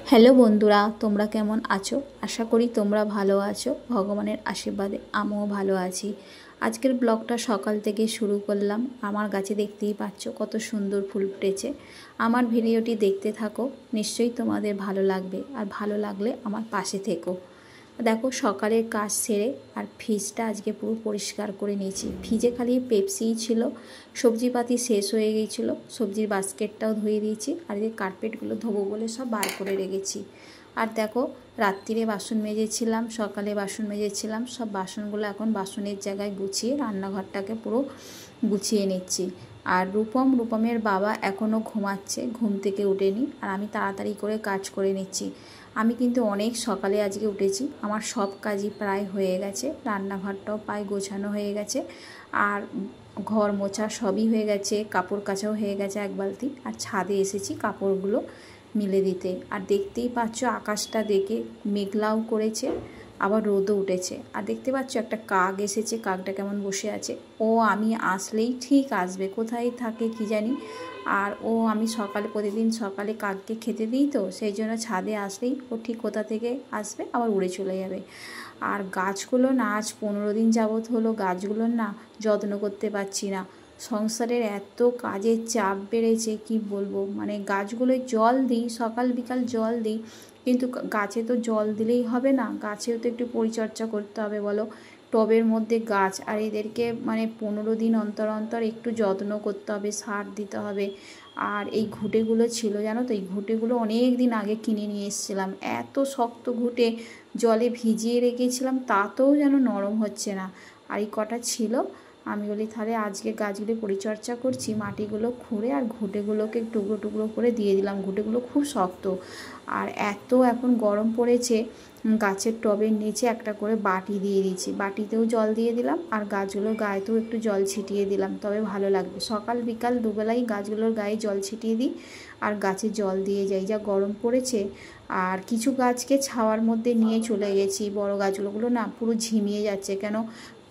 Hello বন্ধুরা, তোমরা কেমন আছো? আশা করি তোমরা ভালো আছো। ভগবানের আশীর্বাদে আমিও ভালো আছি। আজকের ব্লগটা সকাল থেকে শুরু করলাম। আমার গাছে দেখতেই পাচ্ছ কত সুন্দর ফুল ফুটেছে। আমার ভিডিওটি দেখতে থাকো, নিশ্চয়ই তোমাদের ভালো লাগবে। আর ভালো লাগলে আমার পাশে থেকো। দেখো সকালের কাজ সেরে আর ফ্রিজটা আজকে পুরো পরিষ্কার করে নিয়েছি। ফ্রিজে খালি পেপসিই ছিল, সবজিপাতি শেষ হয়ে গিয়েছিলো। সবজির বাস্কেটটাও ধুয়ে দিয়েছি, আর এই কার্পেটগুলো ধোবো বলে সব বার করে রেখেছি। আর দেখো রাত্রিরে বাসন মেজেছিলাম, সকালে বাসন মেজেছিলাম, সব বাসনগুলো এখন বাসনের জায়গায় গুছিয়ে রান্নাঘরটাকে পুরো গুছিয়ে নিচ্ছি। আর রূপমের বাবা এখনও ঘুমাচ্ছে, ঘুম থেকে ওঠেনি। আর আমি তাড়াতাড়ি করে কাজ করে নিচ্ছি। আমি কিন্তু অনেক সকালে আজকে উঠেছি, আমার সব কাজই প্রায় হয়ে গেছে। রান্নাঘরটাও প্রায় গোছানো হয়ে গেছে, আর ঘর মোছা সবই হয়ে গেছে, কাপড় কাচাও হয়ে গেছে এক বালতি। আর ছাদে এসেছি কাপড়গুলো মিলে দিতে। আর দেখতেই পাচ্ছ আকাশটা দেখে মেঘলাও করেছে, আবার রোদও উঠেছে। আর দেখতে পাচ্ছ একটা কাক এসেছে, কাকটা কেমন বসে আছে। ও আমি আসলেই ঠিক আসবে, কোথায় থাকে কি জানি। আর আমি প্রতিদিন সকালে কাককে খেতে দিই, তো সেই জন্য ছাদে আসলেই ও ঠিক কোথা থেকে আসবে, আবার উড়ে চলে যাবে। আর গাছগুলো না আজ 15 দিন যাবৎ হলো গাছগুলোর না যত্ন করতে পারছি না। সংসারের এত কাজের চাপ বেড়েছে কি বলবো। মানে গাছগুলোয় জল দিই, সকাল বিকাল জল দিই, কিন্তু গাছে তো জল দিলেই হবে না, গাছেও তো একটু পরিচর্যা করতে হবে বলো। টবের মধ্যে গাছ, আর এদেরকে মানে 15 দিন অন্তর অন্তর একটু যত্ন করতে হবে, সার দিতে হবে। আর এই ঘুঁটেগুলো ছিল জানো তো, এই ঘুঁটেগুলো অনেক দিন আগে কিনে নিয়ে এসেছিলাম। এত শক্ত ঘুঁটে, জলে ভিজিয়ে রেখেছিলাম, তাতেও যেন নরম হচ্ছে না। আর এই কটা ছিল, আমি বলি তাহলে আজকে গাছগুলো পরিচর্যা করছি, মাটিগুলো খুঁড়ে আর ঘুঁটেগুলোকে টুকরো টুকরো করে দিয়ে দিলাম। ঘুঁটেগুলো খুব শক্ত। আর এত এখন গরম পড়েছে, গাছের টবের নিচে একটা করে বাটি দিয়ে দিয়েছি, বাটিতেও জল দিয়ে দিলাম, আর গাছগুলোর গায়েতেও একটু জল ছিটিয়ে দিলাম, তবে ভালো লাগবে। সকাল বিকাল দুবেলাই গাছগুলোর গায়ে জল ছিটিয়ে দিই, আর গাছে জল দিয়ে যাই। যা গরম পড়েছে। আর কিছু গাছকে ছাওয়ার মধ্যে নিয়ে চলে গেছি, বড় গাছগুলো না পুরো ঝিমিয়ে যাচ্ছে। কেন,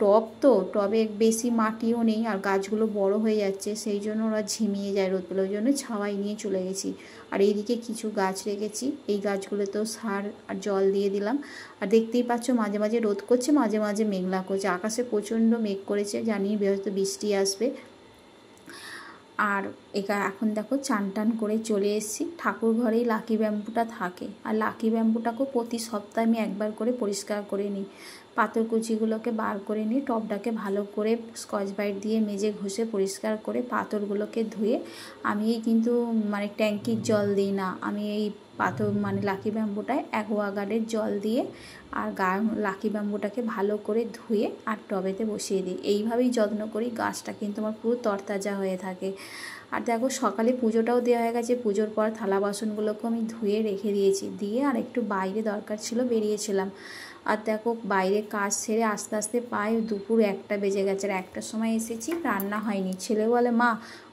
টব তো, টবে বেশি মাটিও নেই, আর গাছগুলো বড় হয়ে যাচ্ছে, সেই জন্য ওরা ঝিমিয়ে যায় রোদ পেলে, ওই জন্য ছাওয়াই নিয়ে চলে গেছি। আর এইদিকে কিছু গাছ রেখেছি, এই গাছগুলোতেও সার আর জল দিয়ে দিলাম। আর দেখতেই পাচ্ছ মাঝে মাঝে রোদ করছে, মাঝে মাঝে মেঘলা করছে, আকাশে প্রচণ্ড মেঘ করেছে, জানি হয়তো বৃষ্টি আসবে। আর এখন দেখো চান টান করে চলে এসেছি। ঠাকুর ঘরেই লাকি ব্যাম্বুটা থাকে, আর লাকি ব্যাম্বুটাকেও প্রতি সপ্তাহে আমি একবার করে পরিষ্কার করে নিই। পাথরকুচিগুলোকে বার করে নিই, টবটাকে ভালো করে স্কচ ব্রাইট দিয়ে মেজে ঘষে পরিষ্কার করে পাথরগুলোকে ধুয়ে, আমি কিন্তু মানে ট্যাঙ্কির জল দিই না, আমি এই লাকি ব্যাম্বুটায় অ্যাকোয়াগার্ডের জল দিয়ে আর লাকি ব্যাম্বুটাকে ভালো করে ধুয়ে আর টবেতে বসিয়ে দিই। এইভাবেই যত্ন করি, গাছটা কিন্তু আমার পুরো তরতাজা হয়ে থাকে। আর দেখো সকালে পুজোটাও দেওয়া হয়ে গেছে, পুজোর পর থালা বাসনগুলোকেও আমি ধুয়ে রেখে দিয়েছি, দিয়ে আর একটু বাইরে দরকার ছিল বেরিয়েছিলাম। আর দেখো বাইরে কাজ সেরে আস্তে আস্তে প্রায় দুপুর 1টা বেজে গেছে। আর 1টার সময় এসেছি, রান্না হয়নি। ছেলে বলে মা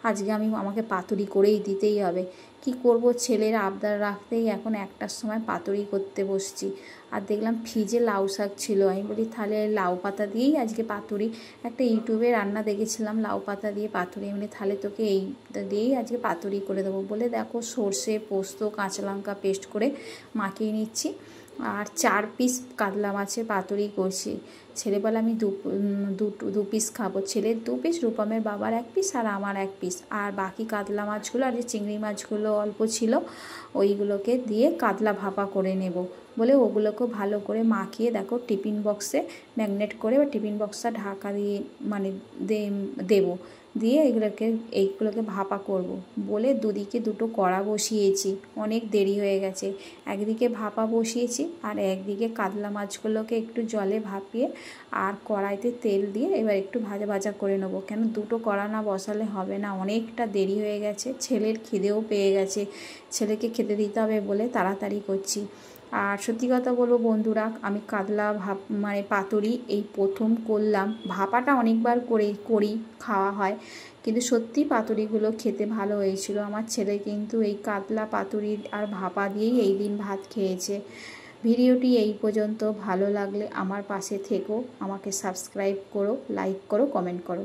আজকে আমাকে পাতুরি করেই দিতেই হবে। কি করব, ছেলের আবদার রাখতেই এখন 1টার সময় পাতুরি করতে বসছি। আর দেখলাম ফ্রিজে লাউ শাক ছিল, আমি বলি তাহলে লাউ পাতা দিয়েই আজকে পাতুরি। একটা ইউটিউবে রান্না দেখেছিলাম লাউ পাতা দিয়ে পাতুরি, এমনি তাহলে তোকে এই দিয়েই আজকে পাতুরি করে দেবো বলে দেখো সর্ষে পোস্ত কাঁচা লঙ্কা পেস্ট করে মাখিয়ে নিচ্ছি। আর 4 পিস কাতলা মাছের পাতুরি করছি। ছেলে বলে আমি দু পিস খাবো। ছেলের 2 পিস, রূপমের বাবার 1 পিস, আর আমার 1 পিস। আর বাকি কাতলা মাছগুলো আর যে চিংড়ি মাছগুলো অল্প ছিল, ওইগুলোকে দিয়ে কাতলা ভাপা করে নেব বলে ওগুলোকেও ভালো করে মাখিয়ে দেখো টিফিন বক্সে ম্যাগনেট করে, বা টিফিন বক্সটা ঢাকা দিয়ে মানে দেবো, দিয়ে এইগুলোকে ভাপা করব বলে দুদিকে দুটো কড়া বসিয়েছি। অনেক দেরি হয়ে গেছে, একদিকে ভাপা বসিয়েছি, আর একদিকে কাতলা মাছগুলোকে একটু জলে ভাপিয়ে আর কড়াইতে তেল দিয়ে এবার একটু ভাজা ভাজা করে নেবো। কেন দুটো কড়া না বসালে হবে না, অনেকটা দেরি হয়ে গেছে, ছেলের খিদেও পেয়ে গেছে, ছেলেকে খেতে দিতে হবে বলে তাড়াতাড়ি করছি। আর সত্যি কথা বলবো বন্ধুরা, আমি কাতলা পাতুরি এই প্রথম করলাম। ভাপাটা অনেকবার করি, খাওয়া হয়, কিন্তু সত্যি পাতুরিগুলো খেতে ভালো হয়েছিল। আমার ছেলে কিন্তু এই কাতলা পাতুরি আর ভাপা দিয়েই এই দিন ভাত খেয়েছে। ভিডিওটি এই পর্যন্ত, ভালো লাগলে আমার পাশে থেকো, আমাকে সাবস্ক্রাইব করো, লাইক করো, কমেন্ট করো।